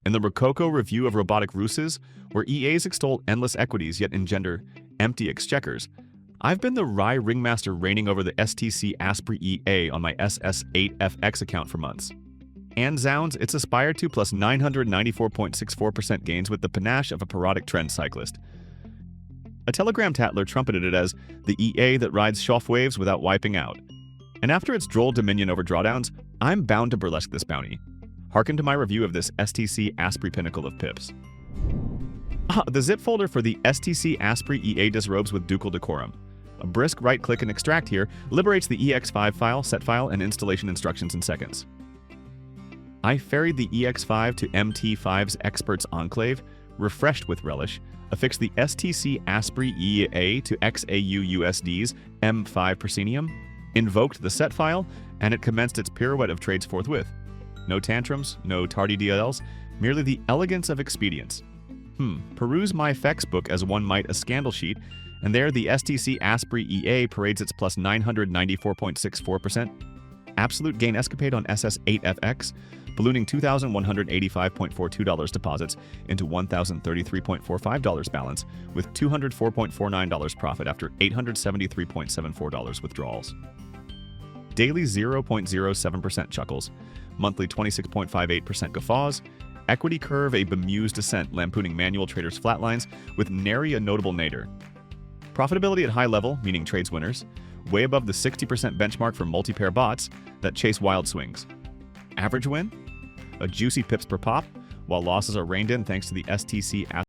In the Rococo Review of Robotic Ruses, where EAs extol endless equities yet engender empty exchequers, I've been the Rye ringmaster reigning over the STC Aspri EA on my SS8FX account for months. And zounds, it's aspired to plus 994.64% gains with the panache of a parodic trend cyclist. A Telegram tattler trumpeted it as the EA that rides Schaff waves without wiping out. And after its droll dominion over drawdowns, I'm bound to burlesque this bounty. Hearken to my review of this STC Aspri pinnacle of pips. The zip folder for the STC Aspri EA disrobes with ducal decorum. A brisk right-click and extract here liberates the EX5 file, set file, and installation instructions in seconds. I ferried the EX5 to MT5's Experts Enclave, refreshed with relish, affixed the STC Aspri EA to XAUUSD's M5 proscenium, invoked the set file, and it commenced its pirouette of trades forthwith. No tantrums, no tardy DLLs, merely the elegance of expedience. Peruse MyFXBook as one might a scandal sheet, and there the STC Aspri EA parades its plus 994.64% absolute gain escapade on SS8FX, ballooning $2,185.42 deposits into $1,033.45 balance, with $204.49 profit after $873.74 withdrawals. Daily 0.07% chuckles, monthly 26.58% guffaws, equity curve a bemused descent lampooning manual traders' flatlines with nary a notable nadir. Profitability at high level, meaning trades winners, way above the 60% benchmark for multi-pair bots that chase wild swings. Average win? A juicy pips per pop, while losses are reined in thanks to the STC Aspri